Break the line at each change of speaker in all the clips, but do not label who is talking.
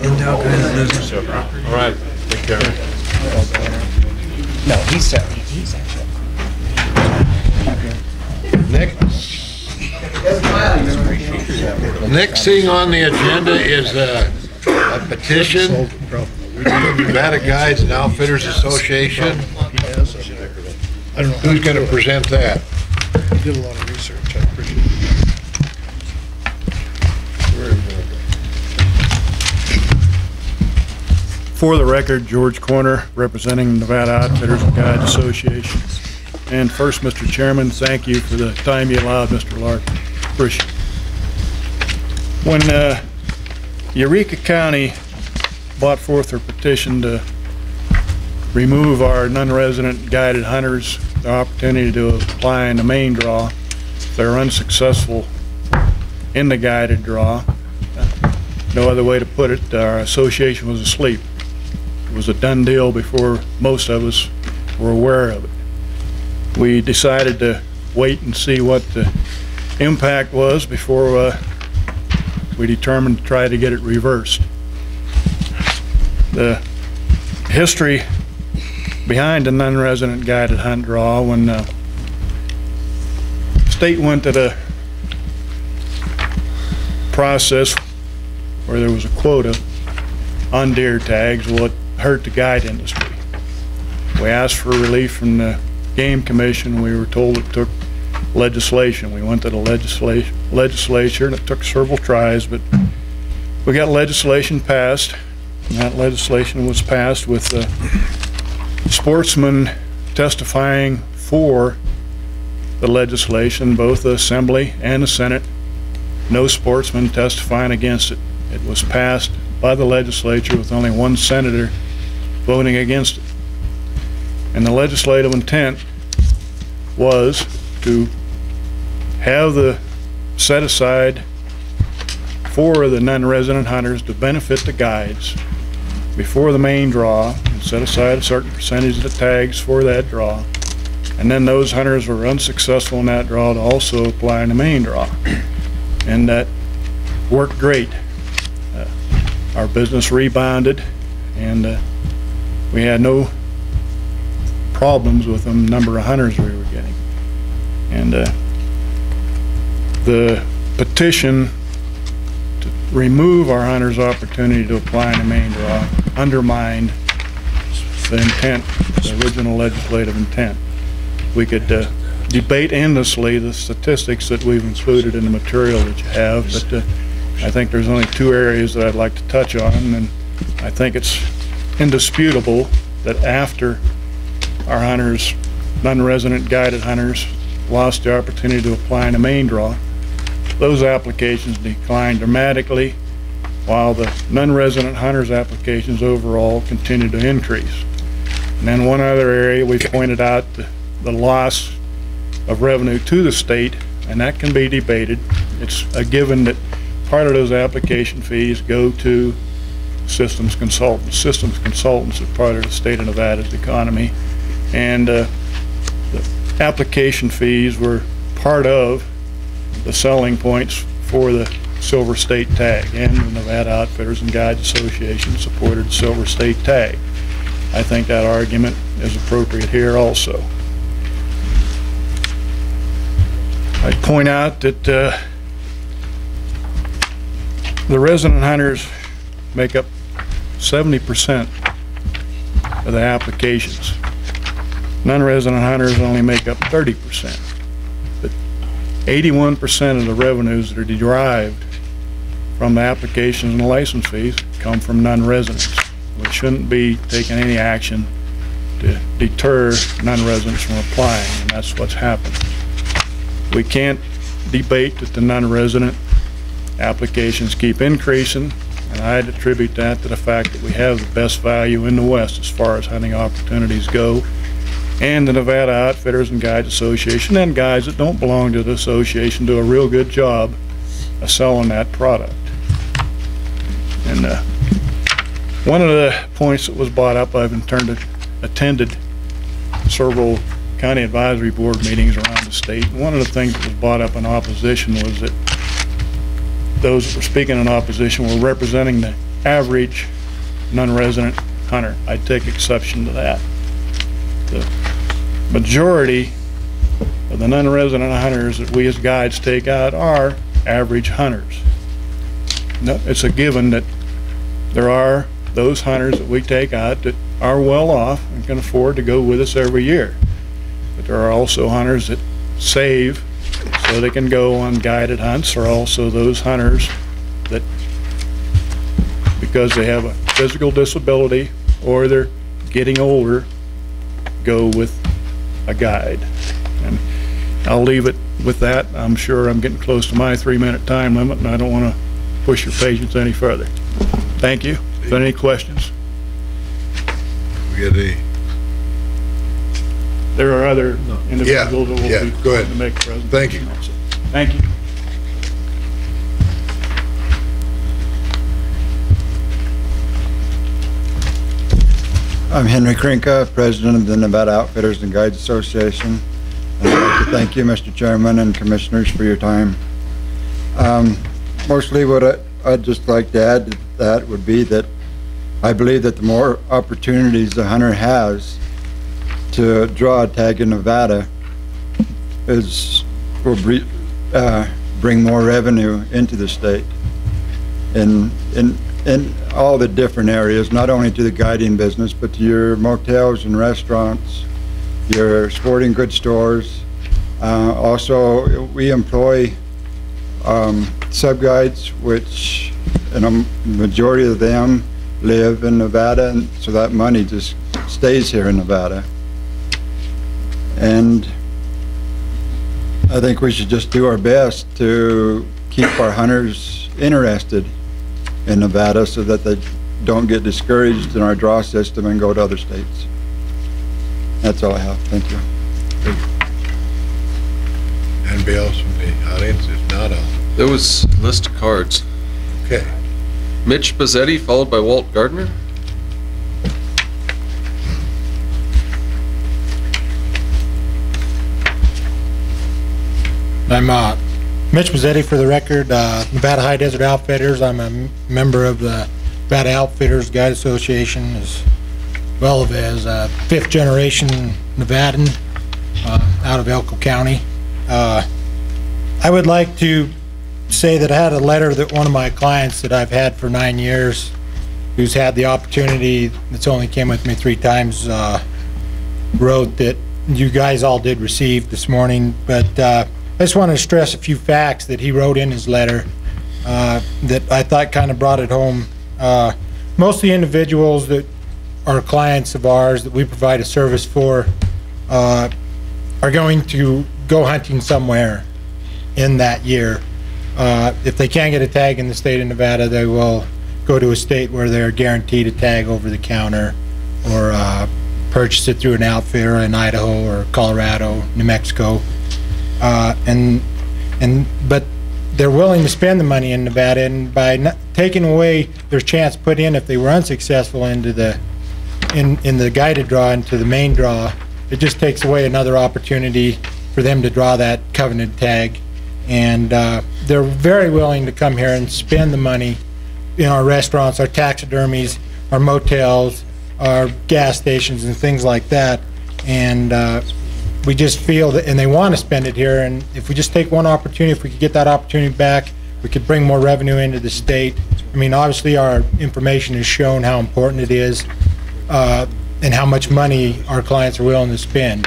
Intel guys losing
So, all right, take care.
No, he's actually.
Next thing on the agenda is a petition from Nevada Guides and Outfitters Association.
I don't know.
Who's going to present that?
He did a lot of research. I appreciate it.
For the record, George Corner, representing Nevada Outfitters and Guides Association. And first, Mr. Chairman, thank you for the time you allowed, Mr. Larkin. Appreciate it. When Eureka County brought forth their petition to remove our non-resident guided hunters the opportunity to apply in the main draw, if they're unsuccessful in the guided draw, no other way to put it, our association was asleep. It was a done deal before most of us were aware of it. We decided to wait and see what the impact was before we determined to try to get it reversed. The history behind the non-resident guided hunt draw, when the state went to the process where there was a quota on deer tags, well, it hurt the guide industry. We asked for relief from the Game Commission. We were told it took legislation. We went to the legislature, and it took several tries, but we got legislation passed, and that legislation was passed with sportsmen testifying for the legislation, both the Assembly and the Senate. No sportsman testifying against it. It was passed by the legislature with only one senator voting against it. And the legislative intent was to have the set aside for the non-resident hunters to benefit the guides before the main draw, and set aside a certain percentage of the tags for that draw. And then those hunters who were unsuccessful in that draw to also apply in the main draw. And that worked great. Our business rebounded, and we had no problems with the number of hunters we were getting. And the petition to remove our hunters' opportunity to apply in the main draw undermined the intent, the original legislative intent. We could debate endlessly the statistics that we've included in the material that you have, but I think there's only two areas that I'd like to touch on, and I think it's indisputable that after our hunters, non-resident guided hunters, lost the opportunity to apply in the main draw, those applications declined dramatically, while the non-resident hunters applications overall continued to increase. And then one other area we pointed out, the loss of revenue to the state, and that can be debated. It's a given that part of those application fees go to systems consultants. Systems consultants are part of the state of Nevada's economy, and the application fees were part of the selling points for the Silver State tag, and the Nevada Outfitters and Guides Association supported the Silver State tag. I think that argument is appropriate here also. I'd point out that the resident hunters make up 70% of the applications. Non-resident hunters only make up 30%. But 81% of the revenues that are derived from the applications and the license fees come from non-residents. We shouldn't be taking any action to deter non-residents from applying, and that's what's happened. We can't debate that the non-resident applications keep increasing, and I'd attribute that to the fact that we have the best value in the West as far as hunting opportunities go, and the Nevada Outfitters and Guides Association and guys that don't belong to the association do a real good job of selling that product. And one of the points that was brought up, I've attended several county advisory board meetings around the state. One of the things that was brought up in opposition was that those that were speaking in opposition were representing the average non-resident hunter. I take exception to that. The majority of the non-resident hunters that we as guides take out are average hunters. No, it's a given that there are those hunters that we take out that are well off and can afford to go with us every year. But there are also hunters that save so they can go on guided hunts. There are also those hunters that, because they have a physical disability or they're getting older, go with a guide. And I'll leave it with that. I'm sure I'm getting close to my 3-minute time limit, and I don't want to push your patience any further. Thank you. Is there any questions?
We got any?
There are other individuals that will
yeah,
be
go ahead.
to make a presentation.
Thank you.
Also. Thank you.
I'm Henry Krinka, President of the Nevada Outfitters and Guides Association. I'd like to thank you, Mr. Chairman and Commissioners, for your time. Mostly what I'd just like to add to that would be that I believe that the more opportunities the hunter has to draw a tag in Nevada will bring more revenue into the state in all the different areas, not only to the guiding business, but to your motels and restaurants, your sporting goods stores. Also, we employ sub-guides, which a majority of them live in Nevada, and so that money just stays here in Nevada. And I think we should just do our best to keep our hunters interested in Nevada so that they don't get discouraged in our draw system and go to other states. That's all I have. Thank you.
Anybody else from the audience? If not,
There was a list of cards.
okay.
Mitch Bazzetti, followed by Walt Gardner.
I'm Mitch Mazzetti, for the record, Nevada High Desert Outfitters. I'm a member of the Nevada Outfitters Guide Association, as well as a 5th generation Nevadan out of Elko County. I would like to say that I had a letter that one of my clients that I've had for 9 years, who's had the opportunity, that's only came with me 3 times, wrote that you guys all did receive this morning, but I just want to stress a few facts that he wrote in his letter that I thought kind of brought it home. Most of the individuals that are clients of ours that we provide a service for are going to go hunting somewhere in that year. If they can't get a tag in the state of Nevada, they will go to a state where they're guaranteed a tag over the counter, or purchase it through an outfitter in Idaho or Colorado, New Mexico. But they're willing to spend the money in Nevada, and by not taking away their chance put in if they were unsuccessful into the in the guided draw into the main draw, it just takes away another opportunity for them to draw that covenant tag. And they're very willing to come here and spend the money in our restaurants, our taxidermies, our motels, our gas stations, and things like that. And we just feel that, and they want to spend it here, and if we just take one opportunity, if we could get that opportunity back, we could bring more revenue into the state. I mean, obviously our information has shown how important it is and how much money our clients are willing to spend,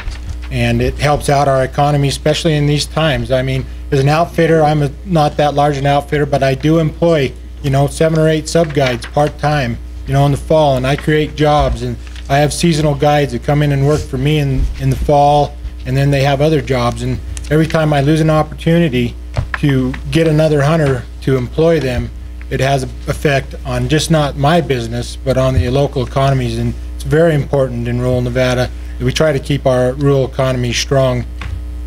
and it helps out our economy, especially in these times. I mean, as an outfitter, I'm not that large an outfitter, but I do employ, 7 or 8 sub-guides part-time, in the fall, and I create jobs, and I have seasonal guides that come in and work for me in the fall, and then they have other jobs. And every time I lose an opportunity to get another hunter to employ them, it has an effect on just not my business, but on the local economies. And it's very important in rural Nevada that we try to keep our rural economy strong,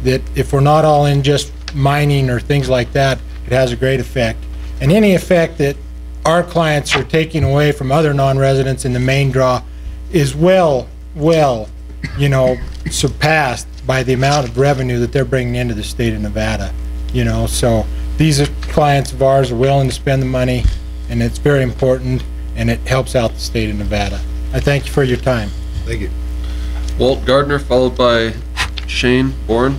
that if we're not all in just mining or things like that, it has a great effect. And any effect that our clients are taking away from other non-residents in the main draw is well, surpassed by the amount of revenue that they're bringing into the state of Nevada. So these are clients of ours are willing to spend the money, and it's very important. and it helps out the state of Nevada. I thank you for your time.
Thank you.
Walt Gardner, followed by Shane Bourne.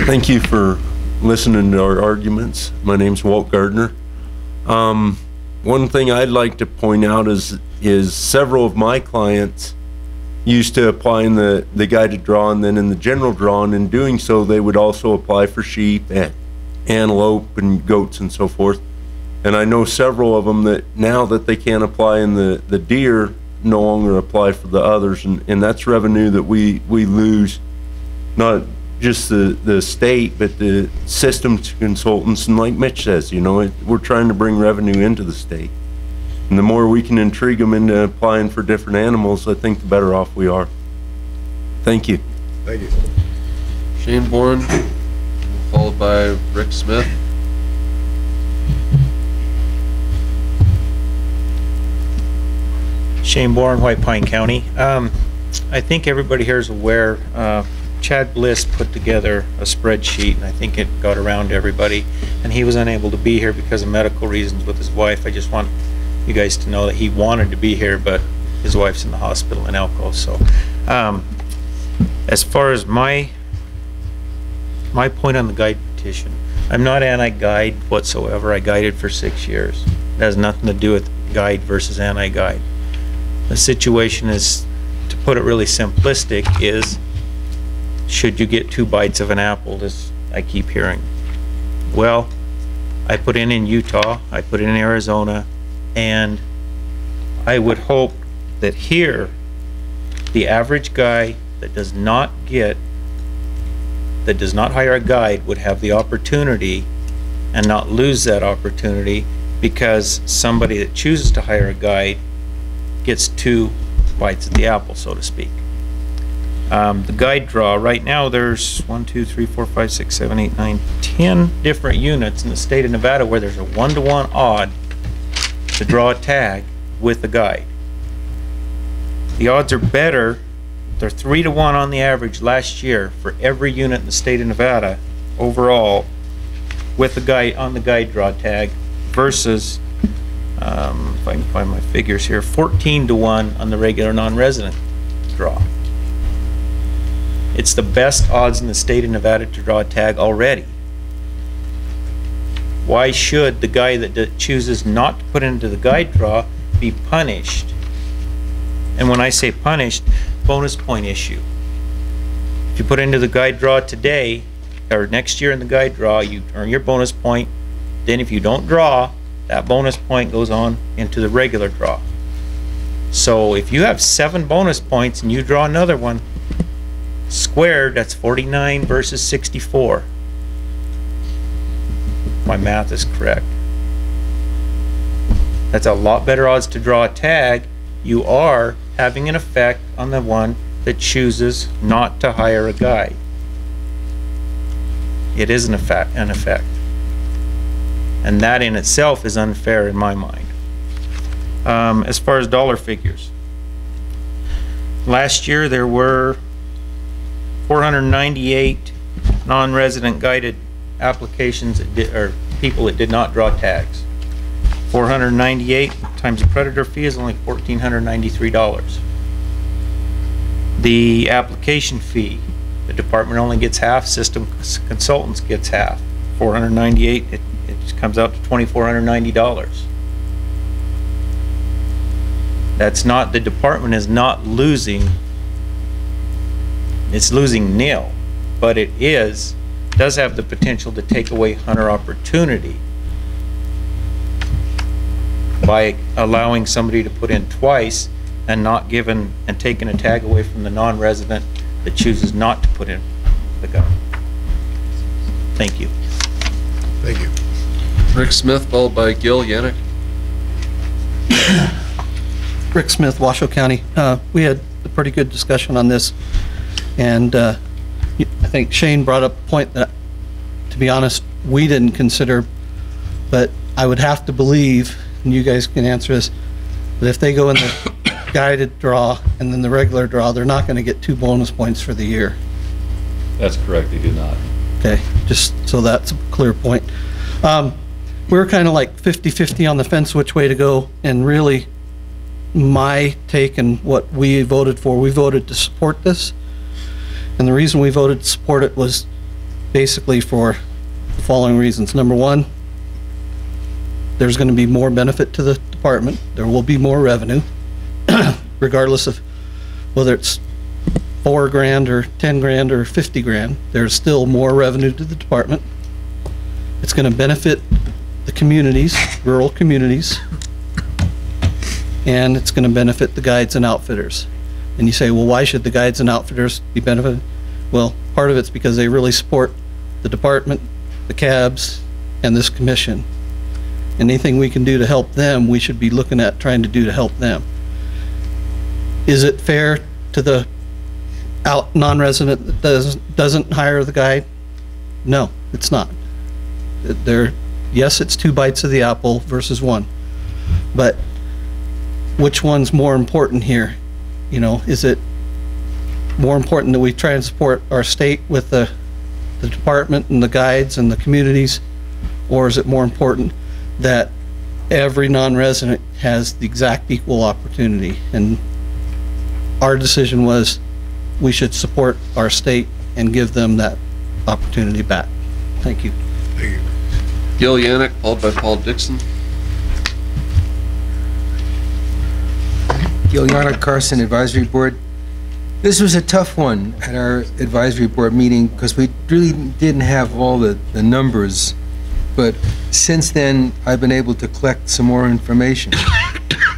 Thank you for listening to our arguments. My name's Walt Gardner. One thing I'd like to point out is several of my clients used to apply in the guided draw and then in the general draw, and in doing so they would also apply for sheep and antelope and goats and so forth. And I know several of them that now that they can't apply in the deer, no longer apply for the others, and that's revenue that we lose, not just the state, but the systems consultants. And like Mitch says, you know, we're trying to bring revenue into the state. And the more we can intrigue them into applying for different animals, I think the better off we are. Thank you.
Thank you.
Shane Bourne, followed by Rick Smith.
Shane Bourne, White Pine County. I think everybody here is aware, Chad Bliss put together a spreadsheet, and I think it got around to everybody, and he was unable to be here because of medical reasons with his wife. I just want you guys to know that he wanted to be here, but his wife's in the hospital in Elko. So as far as my point on the guide petition, I'm not anti-guide whatsoever. I guided for 6 years. It has nothing to do with guide versus anti-guide. The situation is, to put it really simplistic, is should you get 2 bites of an apple, as I keep hearing. Well, I put in Utah, I put in Arizona, and I would hope that here, the average guy that does not hire a guide would have the opportunity and not lose that opportunity because somebody that chooses to hire a guide gets 2 bites at the apple, so to speak. The guide draw, right now there's 1, 2, 3, 4, 5, 6, 7, 8, 9, 10 different units in the state of Nevada where there's a 1-to-1 odd to draw a tag with a guide. The odds are better, they're 3-to-1 on the average last year for every unit in the state of Nevada overall with the guide on the guide draw tag versus, if I can find my figures here, 14-to-1 on the regular non-resident draw. It's the best odds in the state of Nevada to draw a tag already. Why should the guy that chooses not to put into the guide draw be punished? And when I say punished, bonus point issue. If you put into the guide draw today, or next year in the guide draw, you earn your bonus point. Then if you don't draw, that bonus point goes on into the regular draw. So if you have 7 bonus points and you draw another one, squared, that's 49 versus 64. My math is correct. That's a lot better odds to draw a tag. You are having an effect on the one that chooses not to hire a guide. It is an effect. And that in itself is unfair in my mind. As far as dollar figures, last year there were 498 non-resident guided applications or people that did not draw tags. 498 times the predator fee is only $1,493. The application fee, the department only gets half, system consultants gets half. 498, it comes out to $2,490. That's not, the department is not losing, it's losing nil, but it does have the potential to take away hunter opportunity by allowing somebody to put in twice and not giving and taking a tag away from the non-resident that chooses not to put in the gun. Thank you.
Thank you.
Rick Smith, followed by Gil Yannick.
Rick Smith, Washoe County. We had a pretty good discussion on this, and I think Shane brought up a point that, to be honest, we didn't consider, but I would have to believe, and you guys can answer this, that if they go in the guided draw and then the regular draw, they're not going to get 2 bonus points for the year.
That's correct, they do not.
Okay, just so that's a clear point. We're kind of like 50-50 on the fence which way to go, and really my take and what we voted for, we voted to support this. And the reason we voted to support it was basically for the following reasons. Number one, there's going to be more benefit to the department. There will be more revenue, regardless of whether it's $4,000 or $10,000 or $50,000. There's still more revenue to the department. It's going to benefit the communities, rural communities, and it's going to benefit the guides and outfitters. And you say, well, why should the guides and outfitters be benefited? Well, part of it's because they really support the department, the cabs, and this commission. Anything we can do to help them, we should be looking at trying to do to help them. Is it fair to the non-resident that doesn't hire the guide? No, it's not. Yes, it's 2 bites of the apple versus 1. But which one's more important here? You know, is it more important that we try and support our state with the department and the guides and the communities? Or is it more important that every non-resident has the exact equal opportunity? And our decision was we should support our state and give them that opportunity back. Thank you.
Thank you.
Gil Yannick, followed by Paul Dixon.
Giliana Carson Advisory Board. This was a tough one at our advisory board meeting because we really didn't have all the numbers, but since then I've been able to collect some more information.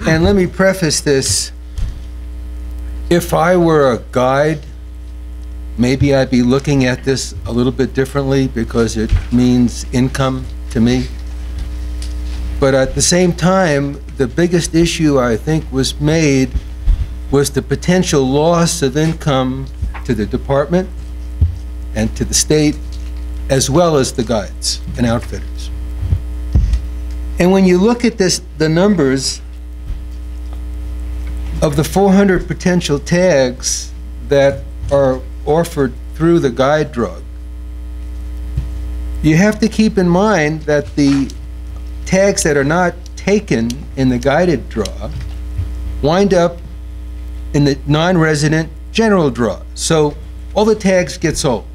And let me preface this. If I were a guide, maybe I'd be looking at this a little bit differently because it means income to me. But at the same time, the biggest issue I think was made was the potential loss of income to the department and to the state, as well as the guides and outfitters. And when you look at this, the numbers of the 400 potential tags that are offered through the guide drug, you have to keep in mind that the tags that are not taken in the guided draw wind up in the non-resident general draw. So all the tags get sold.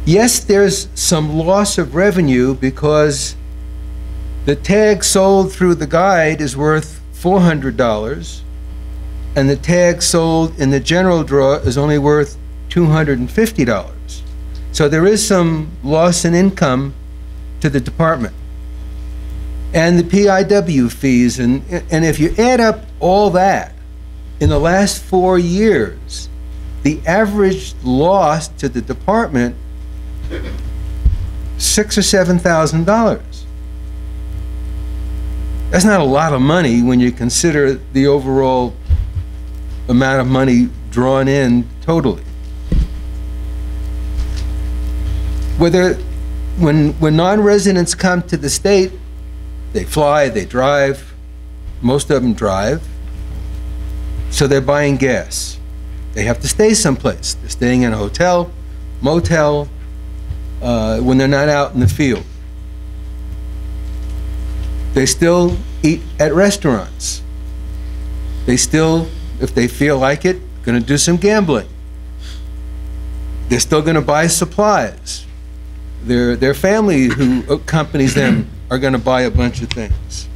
Yes, there's some loss of revenue because the tag sold through the guide is worth $400 and the tag sold in the general draw is only worth $250. So there is some loss in income to the department. And the PIW fees, and if you add up all that, in the last 4 years, the average loss to the department, $6,000 or $7,000. That's not a lot of money when you consider the overall amount of money drawn in totally. When non-residents come to the state, they fly, they drive, most of them drive, so they're buying gas. They have to stay someplace. They're staying in a hotel, motel, when they're not out in the field. They still eat at restaurants. They still, if they feel like it, gonna do some gambling. They're still gonna buy supplies. Their family who accompanies them are going to buy a bunch of things.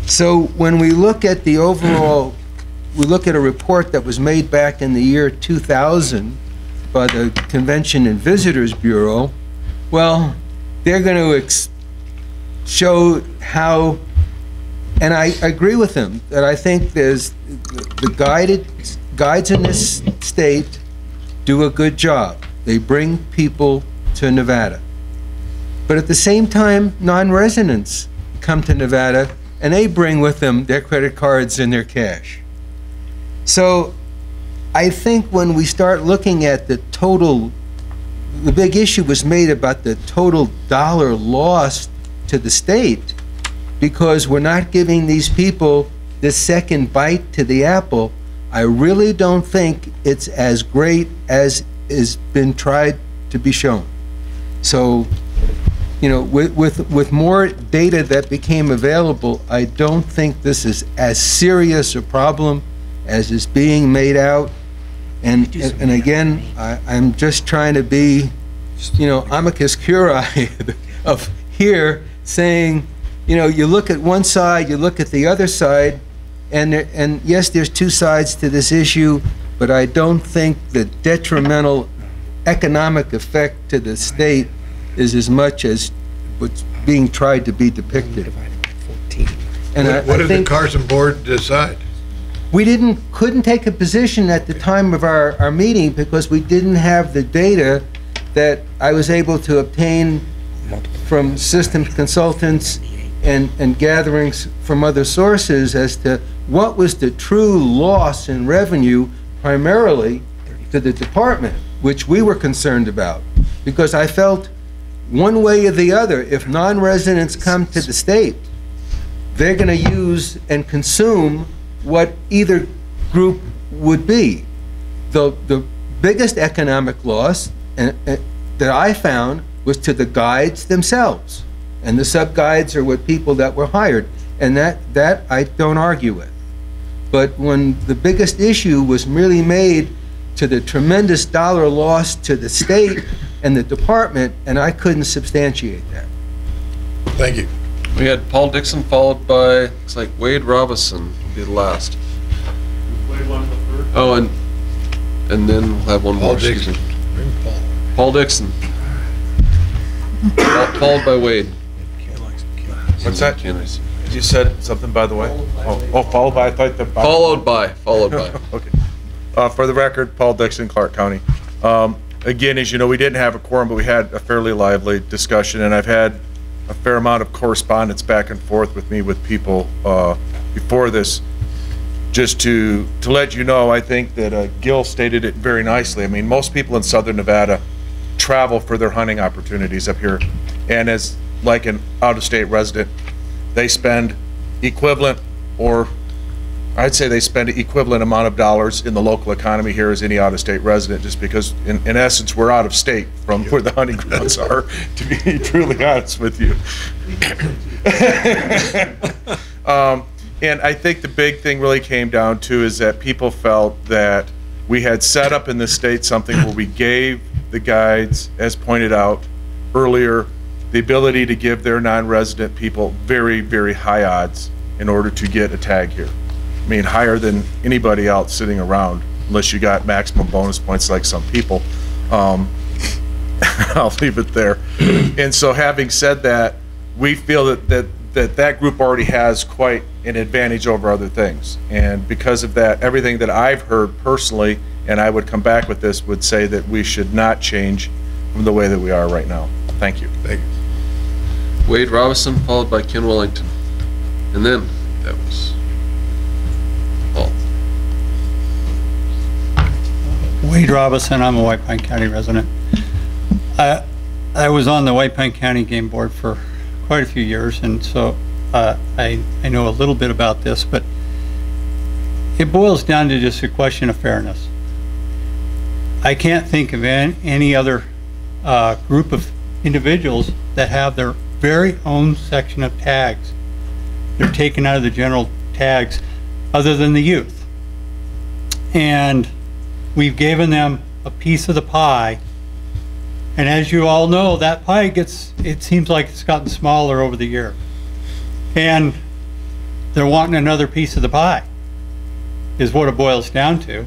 So when we look at the overall, we look at a report that was made back in the year 2000 by the Convention and Visitors Bureau, well, they're going to show how, and I agree with them, that I think there's the guides in this state do a good job. They bring people to Nevada. But at the same time, non-residents come to Nevada and they bring with them their credit cards and their cash. So I think when we start looking at the total, the big issue was made about the total dollar lost to the state because we're not giving these people the second bite to the apple. I really don't think it's as great as has been tried to be shown. So, you know, with more data that became available, I don't think this is as serious a problem as is being made out. And again, I'm just trying to be, you know, amicus curiae of here saying, you know, you look at one side, you look at the other side, and yes, there's two sides to this issue, but I don't think the detrimental economic effect to the state is as much as what's being tried to be depicted. And
What did the
think
Carson board decide?
we couldn't take a position at the time of our meeting because we didn't have the data that I was able to obtain from systems consultants and gatherings from other sources as to what was the true loss in revenue primarily to the department, which we were concerned about. Because I felt one way or the other, if non-residents come to the state, they're going to use and consume what either group would be. The biggest economic loss that I found was to the guides themselves. And the sub-guides are what people that were hired. And that I don't argue with. But when the biggest issue was really made to the tremendous dollar loss to the state and the department, and I couldn't substantiate that.
Thank you.
We had Paul Dixon followed by, looks like Wade Robison will be the last. Oh, and then we'll have one
Paul
more.
Dixon.
Excuse me. Paul Dixon. Followed by Wade.
What's that? You said something, by the way? Oh, followed by, I thought the...
Followed by.
Okay. For the record, Paul Dixon, Clark County. Again, as you know, we didn't have a quorum, but we had a fairly lively discussion, and I've had a fair amount of correspondence back and forth with me with people before this. Just to let you know, I think that Gil stated it very nicely. I mean, most people in Southern Nevada travel for their hunting opportunities up here, and as like an out-of-state resident, they spend equivalent, or I'd say they spend an equivalent amount of dollars in the local economy here as any out-of-state resident, just because in essence we're out of state from where the hunting grounds are, to be truly honest with you. And I think the big thing really came down to is that people felt that we had set up in the state something where we gave the guides, as pointed out earlier, the ability to give their non-resident people very, very high odds in order to get a tag here. I mean, higher than anybody else sitting around, unless you got maximum bonus points like some people. I'll leave it there. And so having said that, we feel that group already has quite an advantage over other things. And because of that, everything that I've heard personally, and I would come back with this, would say that we should not change from the way that we are right now. Thank you.
Thank you.
Wade Robison followed by Ken Wellington. And then that was Paul.
Wade Robison, I'm a White Pine County resident. I was on the White Pine County Game Board for quite a few years, and so I know a little bit about this, but it boils down to just a question of fairness. I can't think of any other group of individuals that have their very own section of tags. They're taken out of the general tags other than the youth. And we've given them a piece of the pie. And as you all know, that pie it seems like it's gotten smaller over the year. And they're wanting another piece of the pie, is what it boils down to.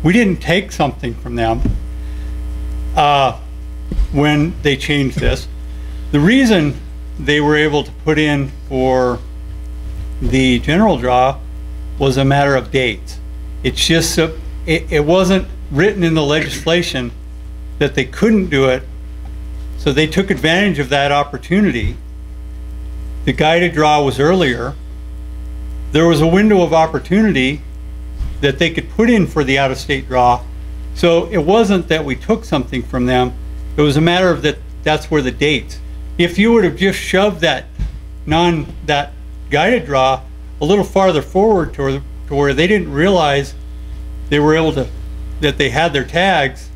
We didn't take something from them when they changed this. The reason they were able to put in for the general draw was a matter of dates. It's just, it wasn't written in the legislation that they couldn't do it, so they took advantage of that opportunity. The guided draw was earlier. There was a window of opportunity that they could put in for the out-of-state draw, so it wasn't that we took something from them. It was a matter of that's where the dates. If you would have just shoved that guided draw a little farther forward to where they didn't realize they were able to that they had their tags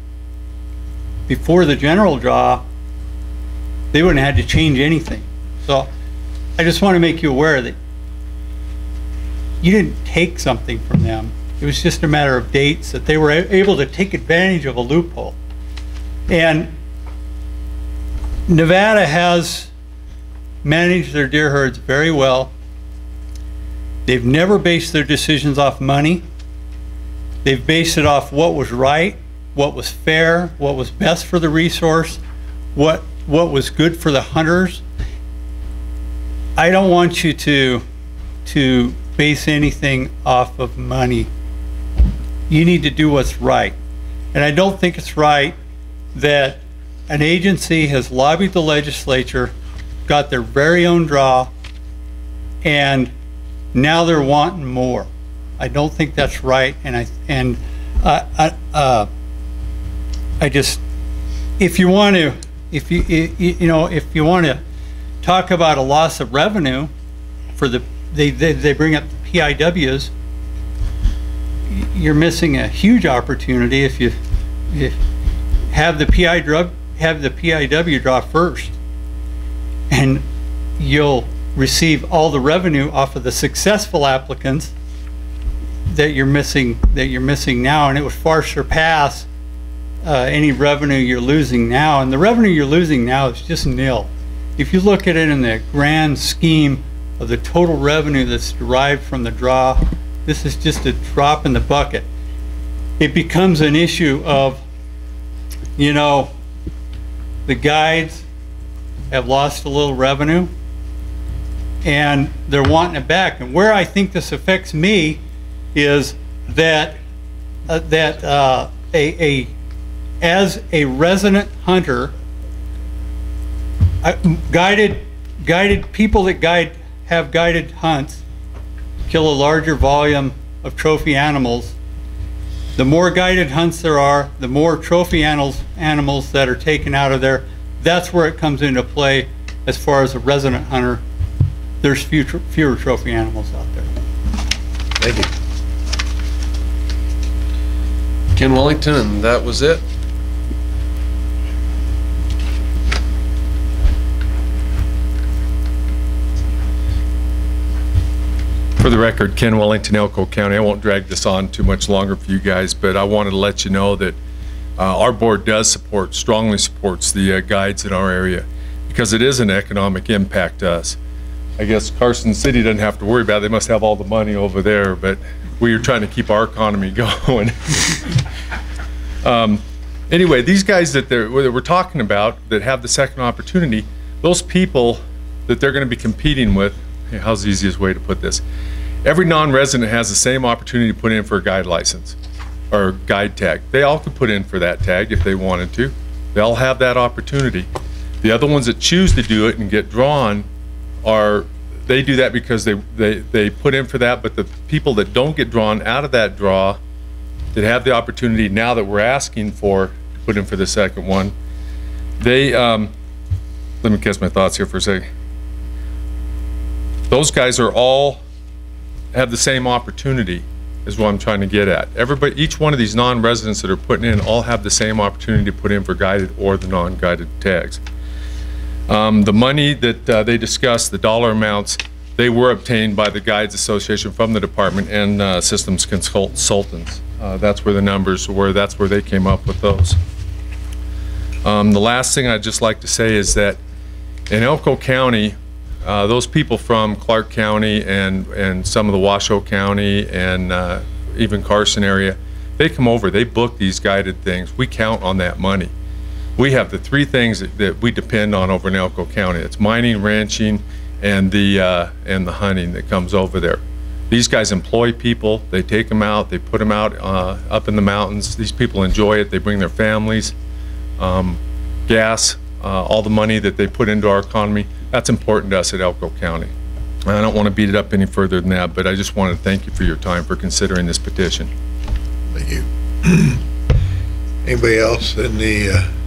before the general draw, they wouldn't have had to change anything. So I just want to make you aware that you didn't take something from them. It was just a matter of dates that they were able to take advantage of a loophole. And Nevada has managed their deer herds very well. They've never based their decisions off money. They've based it off what was right, what was fair, what was best for the resource, what was good for the hunters. I don't want you to base anything off of money. You need to do what's right. And I don't think it's right that an agency has lobbied the legislature, got their very own draw, and now they're wanting more. I don't think that's right, and I just, if you want to talk about a loss of revenue for they bring up the PIWs, you're missing a huge opportunity if you have the PIW draw first, and you'll receive all the revenue off of the successful applicants that you're missing now, and it would far surpass any revenue you're losing now. And the revenue you're losing now is just nil. If you look at it in the grand scheme of the total revenue that's derived from the draw, this is just a drop in the bucket. It becomes an issue of, you know, the guides have lost a little revenue and they're wanting it back. And where I think this affects me is that as a resident hunter, guided people that have guided hunts kill a larger volume of trophy animals. The more guided hunts there are, the more trophy animals that are taken out of there. That's where it comes into play as far as a resident hunter. There's fewer trophy animals out there.
Thank you.
Ken Wellington, and that was it.
For the record, Ken Wellington, Elko County. I won't drag this on too much longer for you guys, but I wanted to let you know that our board does strongly supports the guides in our area, because it is an economic impact to us. I guess Carson City doesn't have to worry about it. They must have all the money over there, but we are trying to keep our economy going. Anyway, these guys that we're talking about that have the second opportunity, those people that they're going to be competing with, how's the easiest way to put this? Every non-resident has the same opportunity to put in for a guide license or guide tag. They all could put in for that tag if they wanted to. They all have that opportunity. The other ones that choose to do it and get drawn they do that because they put in for that, but the people that don't get drawn out of that draw, that have the opportunity now that we're asking for to put in for the second one, they, let me catch my thoughts here for a second. Those guys are all have the same opportunity is what I'm trying to get at. Everybody, each one of these non-residents that are putting in all have the same opportunity to put in for guided or the non-guided tags. The money that they discussed, the dollar amounts, they were obtained by the Guides Association from the department and systems consultants. That's where the numbers were, that's where they came up with those. The last thing I'd just like to say is that in Elko County, those people from Clark County and some of the Washoe County and even Carson area, they come over, they book these guided things. We count on that money. We have the three things that we depend on over in Elko County. It's mining, ranching, and the hunting that comes over there. These guys employ people, they take them out, they put them out up in the mountains. These people enjoy it, they bring their families, gas, all the money that they put into our economy. That's important to us at Elko County. I don't want to beat it up any further than that, but I just want to thank you for your time for considering this petition.
Thank you. Anybody else in the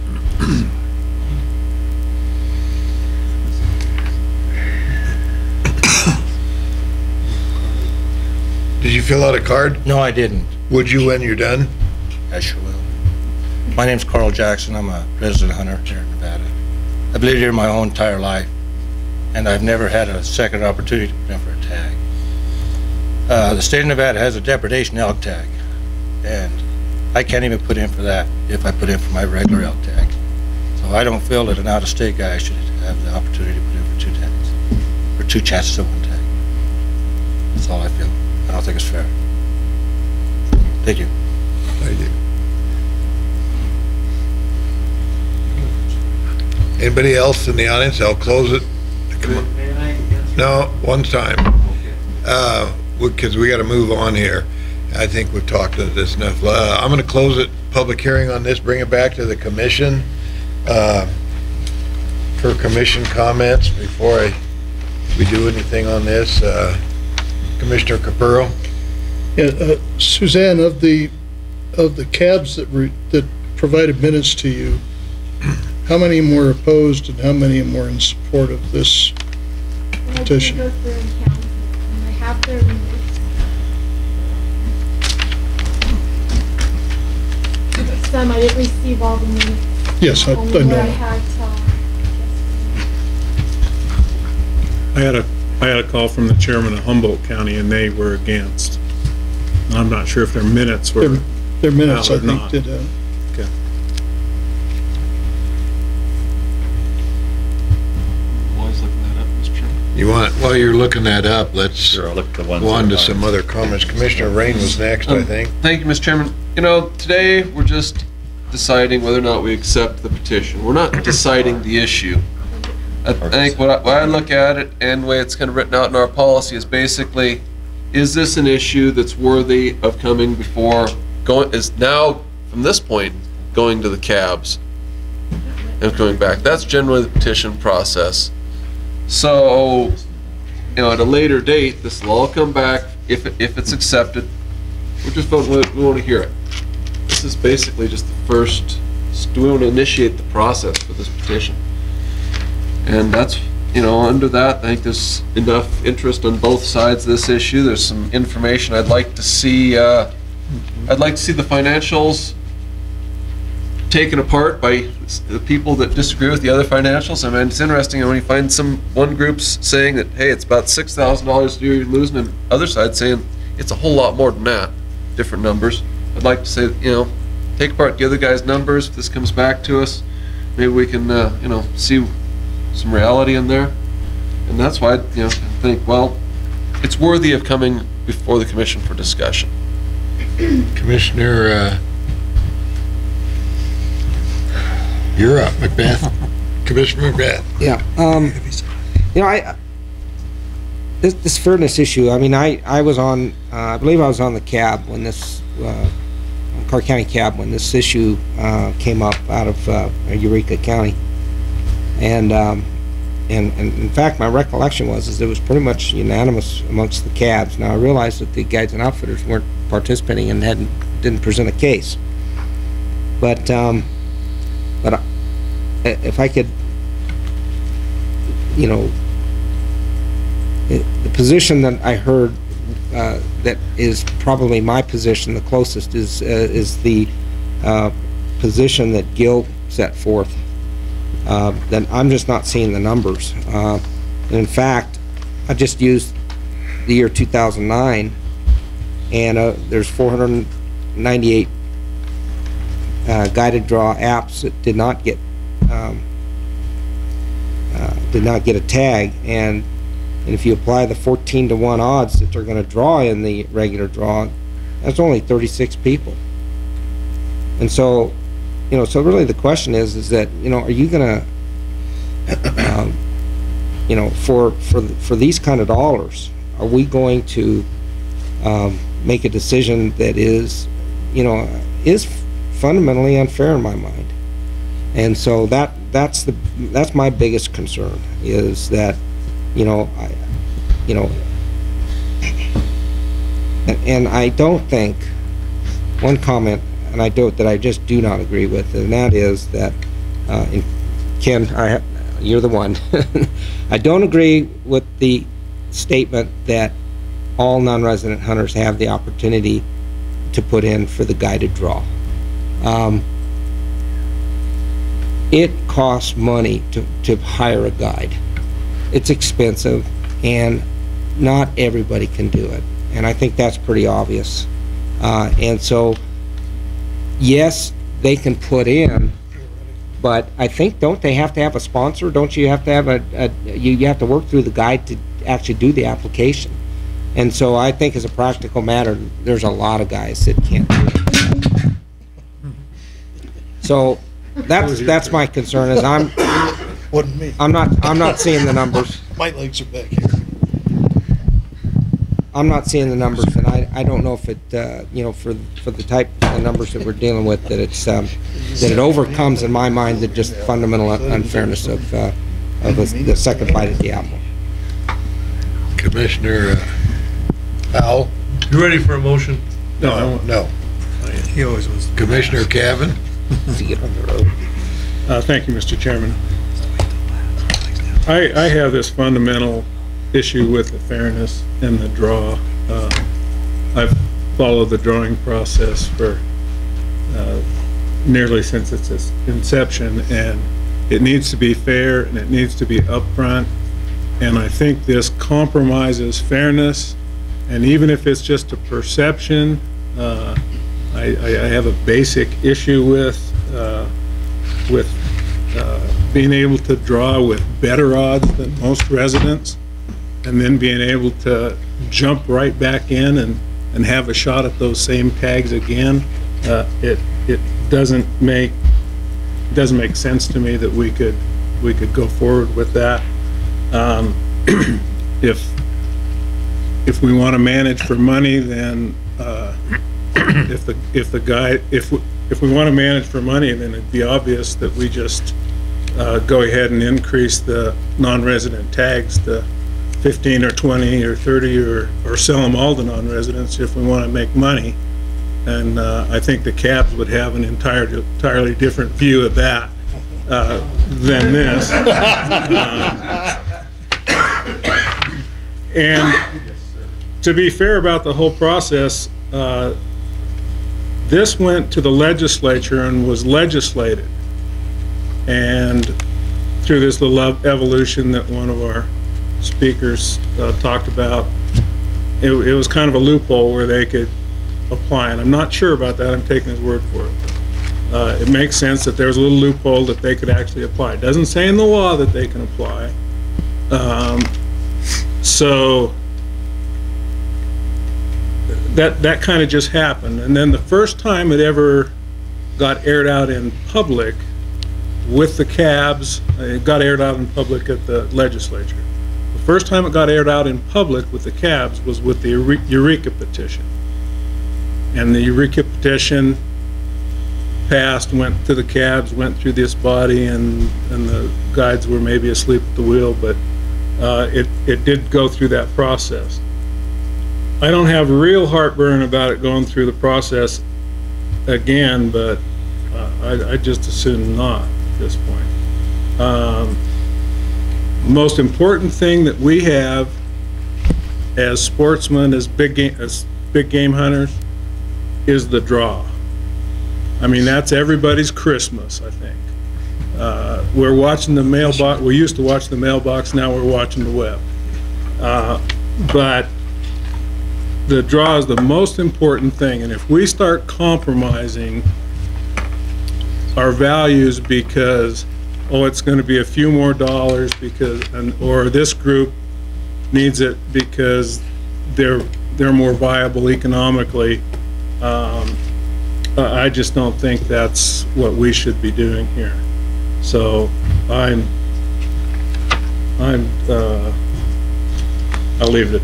Did you fill out a card?
No, I didn't.
Would you when you're done?
I sure will. My name's Carl Jackson. I'm a resident hunter here in Nevada. I've lived here my whole entire life, and I've never had a second opportunity to put in for a tag. The state of Nevada has a depredation elk tag, and I can't even put in for that if I put in for my regular elk tag. So I don't feel that an out-of-state guy should have the opportunity to put in for 2 tags, or 2 chances at 1 tag. That's all I feel. I don't think it's fair. Thank you.
Thank you. Anybody else in the audience? I'll close it. No, one time. Because we got to move on here. I think we've talked to this enough. I'm going to close it, public hearing on this, bring it back to the commission for commission comments before we do anything on this. Commissioner Capurro?
Yeah, Suzanne, of the cabs that provided minutes to you, how many were opposed and how many were in support of this petition?
I go through and count them, and I have their minutes. Some I didn't receive all the minutes.
Yes, I
Only
know.
where I had
I had a call from the chairman of Humboldt County, and they were against. I'm not sure if their minutes were
their minutes, I
valid or
think,
not.
did.
Okay.
You want, while you're looking that up, let's
I'll look at the ones
go on
that
to
are
some other comments. Commissioner Rain was next, I think.
Thank you, Mr. Chairman. You know, today we're just deciding whether or not we accept the petition. We're not deciding the issue. I think what I look at it and the way it's kind of written out in our policy is basically, is this an issue that's worthy of coming before, is now, from this point, going to the cabs and coming back? That's generally the petition process. So, you know, at a later date, this will all come back if it's accepted. We're just voting, we want to hear it. This is basically just the first, do we want to initiate the process for this petition? And that's, you know, under that, I think there's enough interest on both sides of this issue. There's some information I'd like to see. I'd like to see the financials taken apart by the people that disagree with the other financials. I mean, it's interesting when you find one group's saying that, hey, it's about $6,000 a year you're losing, and other side saying it's a whole lot more than that, different numbers. I'd like to say, you know, take apart the other guy's numbers. If this comes back to us, maybe we can, you know, see some reality in there. And that's why, you know, I think, well, it's worthy of coming before the commission for discussion.
Commissioner, you're up, Macbeth. Commissioner Macbeth.
Yeah. You know, this fairness issue, I mean, I was on, I believe I was on the cab when this, Clark County cab, when this issue came up out of Eureka County. And in fact, my recollection is it was pretty much unanimous amongst the cabs. Now, I realized that the guides and outfitters weren't participating and didn't present a case. But if I could, you know, the position that I heard that is probably my position, the closest, is the position that Gil set forth. Then I'm just not seeing the numbers. And in fact, I just used the year 2009, and there's 498 guided draw apps that did not get a tag, and if you apply the 14-to-1 odds that they're going to draw in the regular draw, that's only 36 people. And so, you know, so really the question is that, you know, are you going to, you know, for these kind of dollars, are we going to make a decision that is, you know, is fundamentally unfair in my mind? And so that's my biggest concern, is that, you know, and I don't think, one comment, and I just do not agree with, and that is that, Ken, you're the one. I don't agree with the statement that all non-resident hunters have the opportunity to put in for the guided draw. It costs money to hire a guide. It's expensive, and not everybody can do it. And I think that's pretty obvious. And so, yes, they can put in, but I think, don't they have to have a sponsor? Don't you have to have you have to work through the guide to actually do the application? And so I think as a practical matter, there's a lot of guys that can't do it. So that's my concern, is
Wasn't me.
I'm not seeing the numbers.
My legs are back here.
I'm not seeing the numbers, and I don't know if it, you know, for the type of numbers that we're dealing with, that it's, that it overcomes in my mind the just fundamental unfairness of the second bite at the apple.
Commissioner Powell?
You ready for a motion?
No.
He always was.
Commissioner Cavan?
Thank you, Mr. Chairman. I have this fundamental issue with the fairness and the draw. I've followed the drawing process for nearly since its inception, and it needs to be fair and it needs to be upfront. And I think this compromises fairness, and even if it's just a perception, I have a basic issue with being able to draw with better odds than most residents, and then being able to jump right back in and have a shot at those same tags again. It doesn't make sense to me that we could go forward with that. If we want to manage for money, then if we want to manage for money, then it'd be obvious that we just go ahead and increase the non-resident tags to 15 or 20 or 30, or sell them all to non-residents if we want to make money. And I think the cabs would have an entirely different view of that than this. And to be fair about the whole process, this went to the legislature and was legislated. And through this little evolution that one of our speakers talked about, it was kind of a loophole where they could apply. And I'm not sure about that. I'm taking his word for it. It makes sense that there's a little loophole that they could actually apply. It doesn't say in the law that they can apply. So that kind of just happened. And then the first time it ever got aired out in public with the cabs, it got aired out in public at the legislature. The first time it got aired out in public with the cabs was with the Eureka petition. And the Eureka petition passed, went to the cabs, went through this body, and the guides were maybe asleep at the wheel, but it did go through that process. I don't have real heartburn about it going through the process again, but I just assume not at this point. The most important thing that we have as sportsmen, as big game hunters, is the draw. I mean, that's everybody's Christmas, I think. We're watching the mailbox. We used to watch the mailbox. Now we're watching the web. But the draw is the most important thing. And if we start compromising our values because, oh, it's going to be a few more dollars because, or this group needs it because they're more viable economically, I just don't think that's what we should be doing here. So I'll leave it.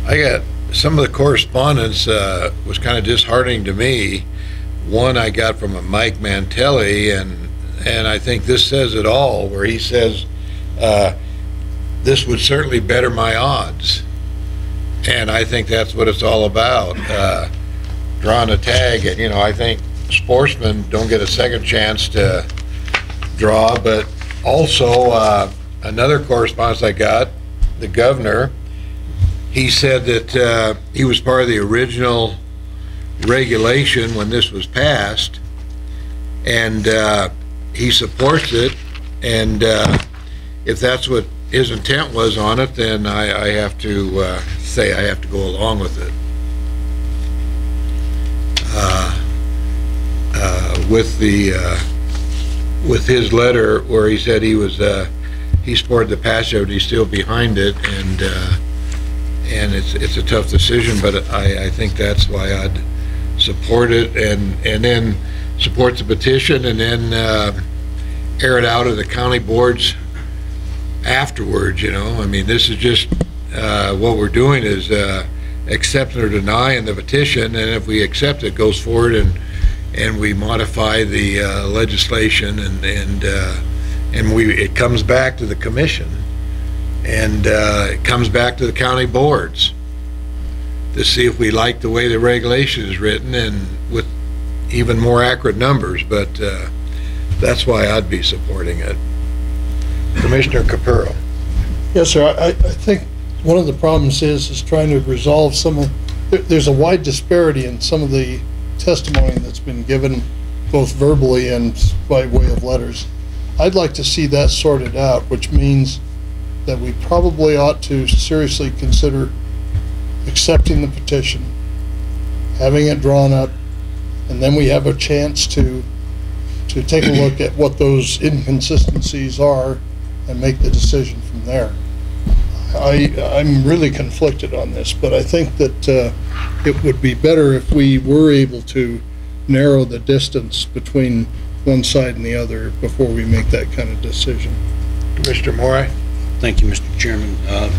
I got some of the correspondence was kind of disheartening to me. One I got from a Mike Mantelli, and I think this says it all, where he says, this would certainly better my odds. And I think that's what it's all about, drawing a tag. And, you know, I think sportsmen don't get a second chance to draw, but also another correspondence I got, the governor, he said that he was part of the original regulation when this was passed, and he supports it, and if that's what his intent was on it, then I have to say I have to go along with it. With his letter where he said he supported the passage, but he's still behind it, and it's a tough decision, but I think that's why I'd support it, and then support the petition, and then air it out of the county boards afterwards. You know, I mean, this is just what we're doing is accepting or denying the petition, and if we accept it, goes forward, and we modify the legislation, and it comes back to the commission, and it comes back to the county boards to see if we like the way the regulation is written, and with even more accurate numbers. But that's why I'd be supporting it. Commissioner Capurro.
Yes, sir. I think one of the problems is trying to resolve some of, there's a wide disparity in some of the testimony that's been given, both verbally and by way of letters. I'd like to see that sorted out, which means that we probably ought to seriously consider accepting the petition, having it drawn up, and then we have a chance to take a look at what those inconsistencies are and make the decision from there. I'm really conflicted on this, but I think that it would be better if we were able to narrow the distance between one side and the other before we make that kind of decision.
Mr. Moray?
Thank you, Mr. Chairman. A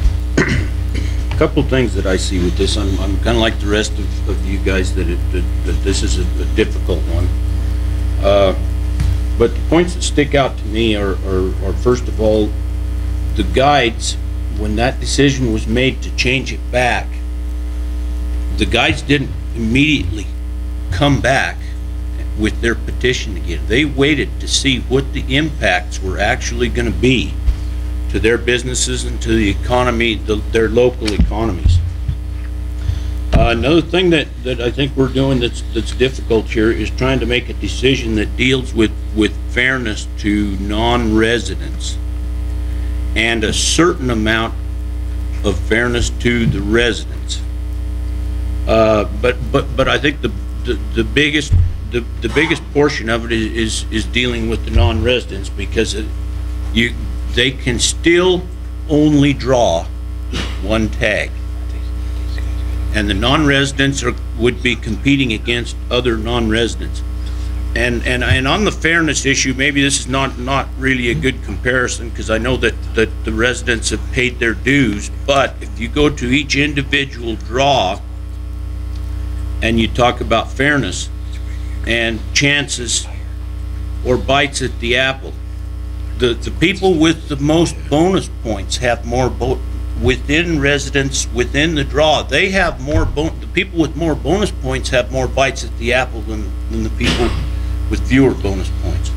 couple of things that I see with this. I'm kind of like the rest of you guys that this is a difficult one. But the points that stick out to me are first of all, the guides. When that decision was made to change it back, the guides didn't immediately come back with their petition again. They waited to see what the impacts were actually going to be to their businesses and to the economy, their local economies. Another thing that I think we're doing that's difficult here is trying to make a decision that deals with fairness to non-residents and a certain amount of fairness to the residents. But I think the biggest portion of it is dealing with the non-residents, because they can still only draw one tag, and the non-residents would be competing against other non-residents. And on the fairness issue, maybe this is not really a good comparison, because I know that the residents have paid their dues, but if you go to each individual draw and you talk about fairness and chances or bites at the apple, the people with the most bonus points have more within residents within the draw. They have more the people with more bonus points have more bites at the apple than the people with fewer bonus points.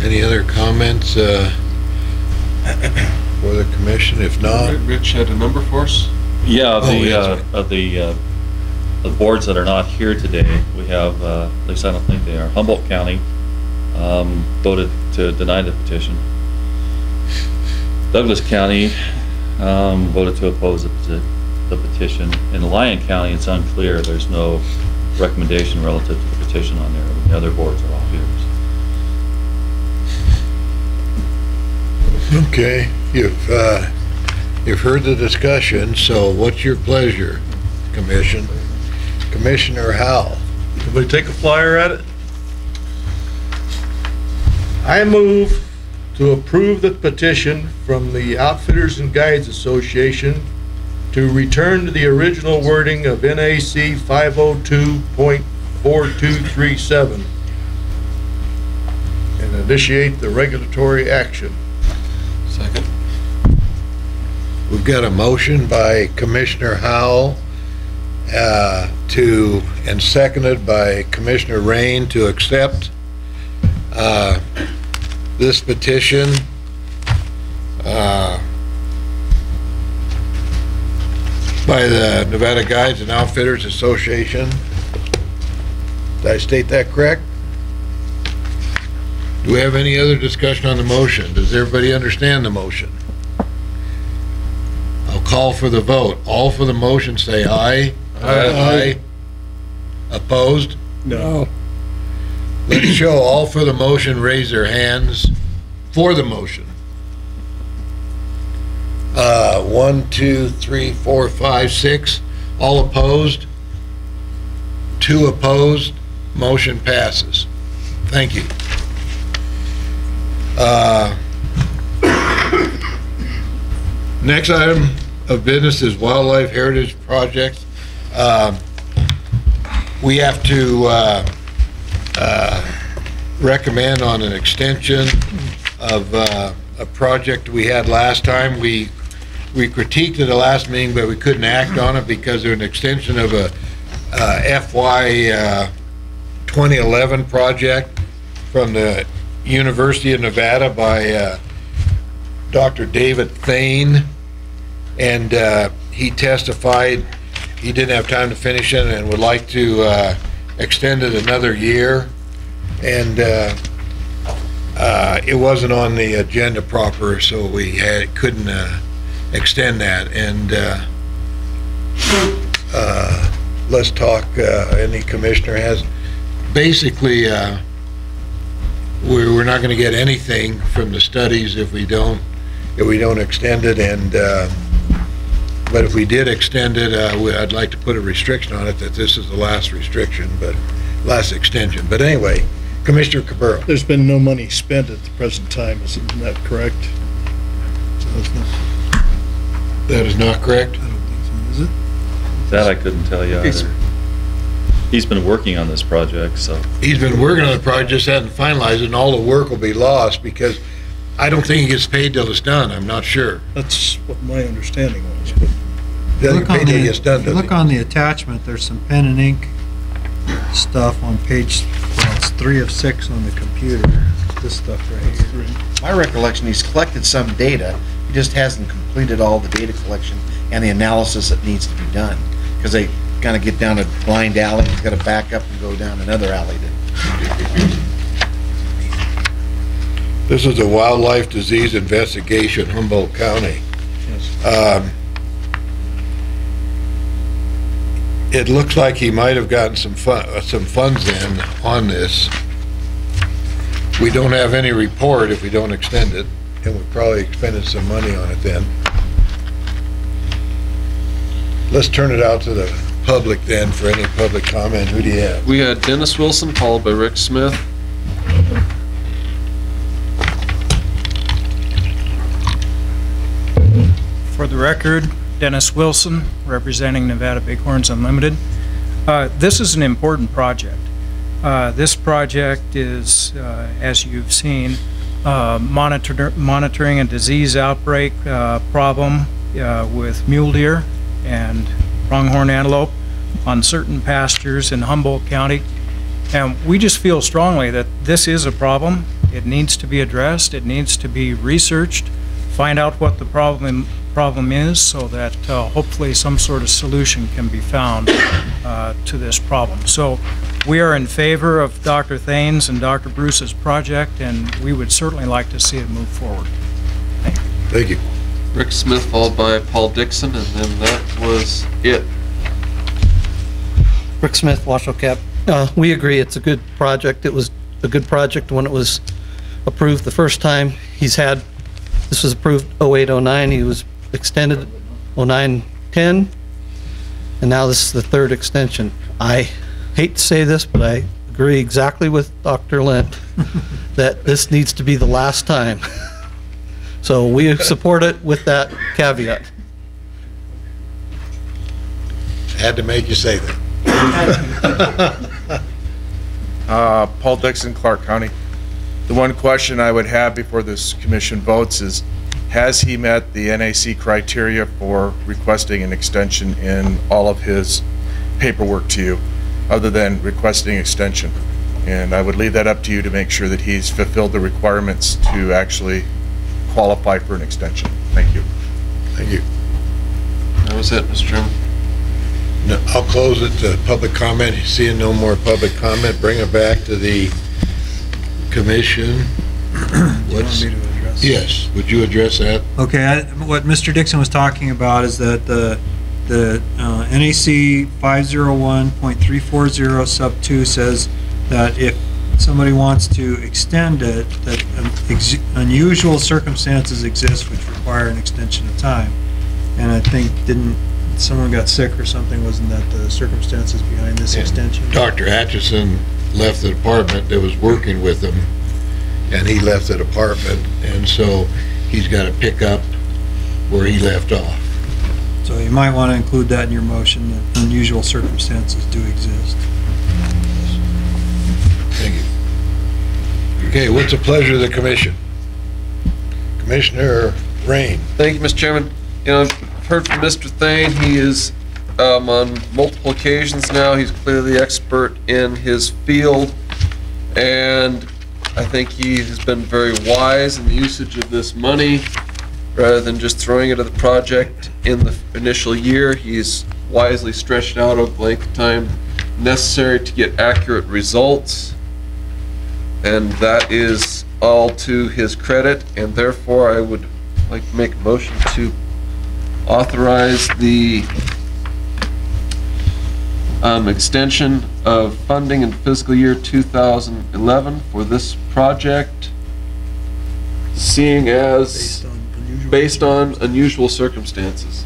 Any other comments for the commission? If not,
Rich had a number for us.
Yeah, the boards that are not here today, we have, at least I don't think they are. Humboldt County voted to deny the petition. Douglas County voted to oppose the petition. In Lyon County, it's unclear. There's no recommendation relative to the petition on there. The other boards are all yours.
okay. You've heard the discussion. So, what's your pleasure, Commission? Commissioner Howell.
Everybody take a flyer at it. I move to approve the petition from the Outfitters and Guides Association to return to the original wording of NAC 502.4237 and initiate the regulatory action.
Second.
We've got a motion by Commissioner Howell and seconded by Commissioner Rain to accept this petition by the Nevada Guides and Outfitters Association. Did I state that correct? Do we have any other discussion on the motion? Does everybody understand the motion? I'll call for the vote. All for the motion say aye. Aye. Opposed?
No.
Let's show all for the motion raise their hands for the motion. 1, 2, 3, 4, 5, 6. All opposed? 2 opposed. Motion passes. Thank you. Next item of business is Wildlife Heritage Projects. We have to recommend on an extension of a project we had last time. We critiqued it the last meeting, but we couldn't act on it because there's an extension of a FY 2011 project from the University of Nevada by Dr. David Thane, and he testified he didn't have time to finish it and would like to extend it another year, and it wasn't on the agenda proper, so we couldn't extend that. And let's talk, any commissioner has, basically we're not going to get anything from the studies if we don't extend it, and but if we did extend it, I'd like to put a restriction on it that this is the last restriction, but last extension. But anyway, Commissioner Cabral.
There's been no money spent at the present time, isn't that correct?
That is not correct?
I don't think so, is it?
That I couldn't tell you either. He's been working on this project, so.
He's been working on the project, just hasn't finalized it, and all the work will be lost because I don't think he gets paid till it's done. I'm not sure.
That's what my understanding was. But
doesn't get paid till it's done, does he?
Look on the attachment, there's some pen and ink stuff on page, well, it's 3 of 6 on the computer. This stuff right here.
My recollection, he's collected some data, he just hasn't completed all the data collection and the analysis that needs to be done. Because they kind of get down a blind alley, he's got to back up and go down another alley.
This is a wildlife disease investigation, Humboldt County.
Yes.
It looks like he might have gotten some funds in on this. We don't have any report if we don't extend it, and we probably expended some money on it then. Let's turn it out to the public then for any public comment. Who do you have?
We had Dennis Wilson, followed by Rick Smith.
For the record, Dennis Wilson, representing Nevada Bighorns Unlimited. This is an important project. This project is, as you've seen, monitoring a disease outbreak problem with mule deer and pronghorn antelope on certain pastures in Humboldt County. And we just feel strongly that this is a problem. It needs to be addressed. It needs to be researched, find out what the problem is, so that hopefully some sort of solution can be found to this problem. So we are in favor of Dr. Thane's and Dr. Bruce's project, and we would certainly like to see it move forward. Thank you.
Thank you.
Rick Smith, followed by Paul Dixon, and then that was it.
Rick Smith, Washoe Cap. We agree it's a good project. It was a good project when it was approved the first time. This was approved 08-09. He was extended 09-10, and now this is the third extension. I hate to say this, but I agree exactly with Dr. Lent that this needs to be the last time. So we support it with that caveat.
Had to make you say that.
Paul Dixon, Clark County. The one question I would have before this commission votes is, has he met the NAC criteria for requesting an extension in all of his paperwork to you, other than requesting extension? And I would leave that up to you to make sure that he's fulfilled the requirements to actually qualify for an extension. Thank you.
Thank you.
That was it, Mr. Chairman.
No, I'll close it to public comment. Seeing no more public comment, bring it back to the commission. What's,
me to address?
yes, would you address that?
Okay, what Mr. Dixon was talking about is that the NAC 501.340 sub 2 says that if somebody wants to extend it, that unusual circumstances exist which require an extension of time. And I think, didn't someone got sick or something? Wasn't that the circumstances behind this extension?
Dr. Atchison left the department that was working with him, and he left the department, and so he's got to pick up where he left off.
So you might want to include that in your motion, that unusual circumstances do exist.
Thank you. Okay, what's the pleasure of the commission? Commissioner Rain.
Thank you, Mr. Chairman. You know, I've heard from Mr. Thane. He is on multiple occasions now. He's clearly the expert in his field, and I think he has been very wise in the usage of this money. Rather than just throwing it at the project in the initial year, he's wisely stretched out a length of time necessary to get accurate results. And that is all to his credit, and therefore I would like to make a motion to authorize the extension of funding in fiscal year 2011 for this project, seeing as based on unusual circumstances.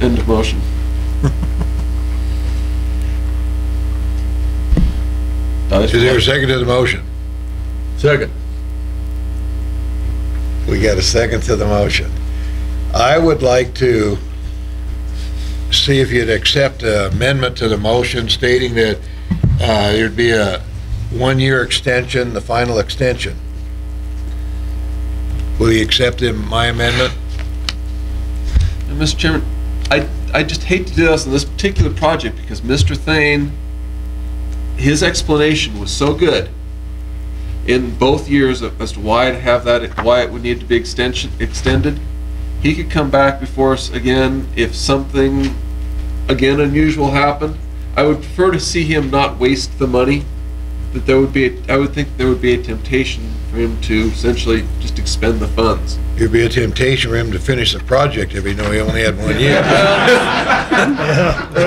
End of motion.
Is there a second to the motion?
Second.
We got a second to the motion. I would like to see if you'd accept an amendment to the motion stating that there'd be a one-year extension, the final extension. Will you accept my amendment?
And Mr. Chairman, I just hate to do this on this particular project because Mr. Thane, his explanation was so good in both years as to why to have that, why it would need to be extended. He could come back before us again if something, again, unusual happened. I would prefer to see him not waste the money. That there would be, I would think there would be a temptation for him to essentially just expend the funds.
It'd be a temptation for him to finish the project if he knew he only had 1 year.
But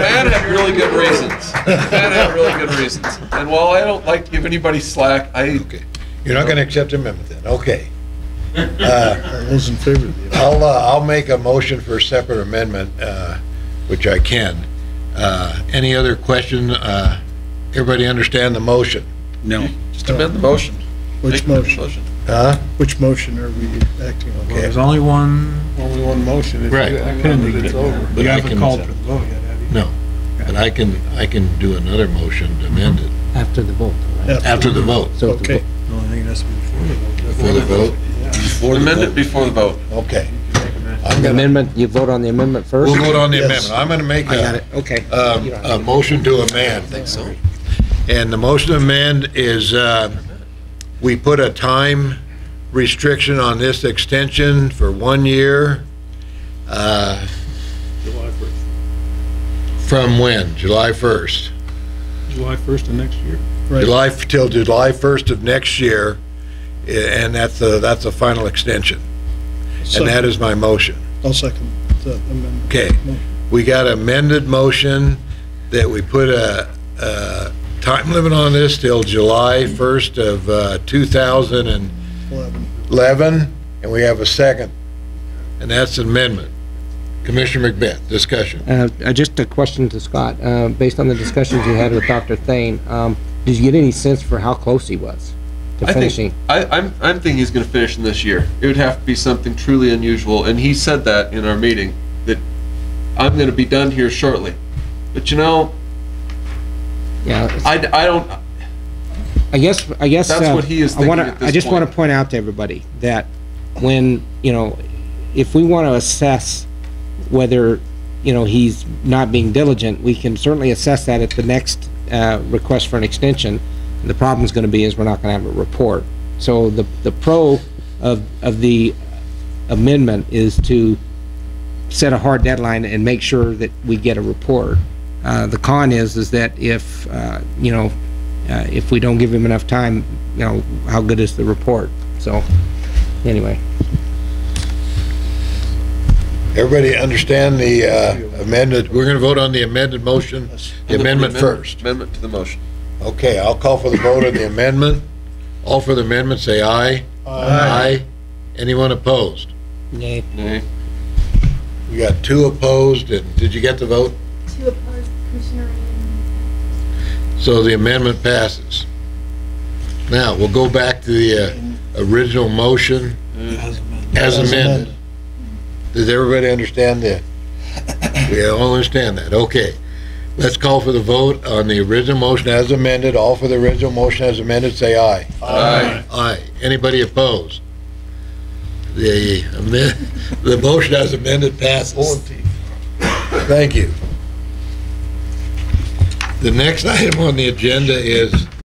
I had to have really good reasons. I had to have really good reasons. And while I don't like to give anybody slack,
Okay. You're not going to accept the amendment then? Okay.
All those in favor of the
I'll make a motion for a separate amendment, which I can. Any other question? Everybody understand the motion?
No.
Just amend the motion.
Which motion?
Huh?
Which motion are we acting on?
Well, there's only one motion. If
Right.
you amend it, it's over.
But
You
I
haven't
can-
called for the vote yet, have you?
No, but I can do another motion to amend it
After the vote.
after the vote.
So
Okay.
No, I think it has to be before the vote.
Before the vote?
Amend it before the vote.
Okay.
The amendment, you vote on the amendment first?
We'll vote on the
Yes.
amendment. I'm gonna make
I got it, okay.
a motion to amend. I think so. And the motion to amend is, we put a time restriction on this extension for 1 year.
July 1st.
From when? July 1st?
July 1st of next year.
Right.
Till July 1st of next year, and that's the final extension. And that is my motion.
I'll second that amendment.
Okay, we got amended motion that we put a time limit on this till July 1st of 2011, and we have a second, and that's an amendment. Commissioner McBeth, discussion.
Just a question to Scott. Based on the discussions you had with Dr. Thane, did you get any sense for how close he was to finishing?
I'm thinking he's going to finish in this year. It would have to be something truly unusual, and he said that in our meeting, that I'm going to be done here shortly. But you know,
Yeah.
I don't.
I guess
That's what he is thinking at this
I just want
point.
to point out to everybody that when, if we want to assess whether, he's not being diligent, we can certainly assess that at the next request for an extension. The problem is going to be is we're not going to have a report. So the pro of the amendment is to set a hard deadline and make sure that we get a report. The con is that if, if we don't give him enough time, how good is the report? So, anyway.
Everybody understand the amended, we're gonna vote on the amended motion, the amendment first.
Amendment to the motion.
Okay, I'll call for the vote on the amendment. All for the amendment, say aye. Aye. Anyone opposed?
Nay.
Nay.
We got 2 opposed, and did you get the vote?
2 opposed, Commissioner Ryan.
So the amendment passes. Now, we'll go back to the original motion as amended. Does everybody understand that? We all understand that, okay. Let's call for the vote on the original motion as amended. All for the original motion as amended, say aye.
Aye.
Aye. Anybody opposed? The motion as amended passes. Thank you. The next item on the agenda is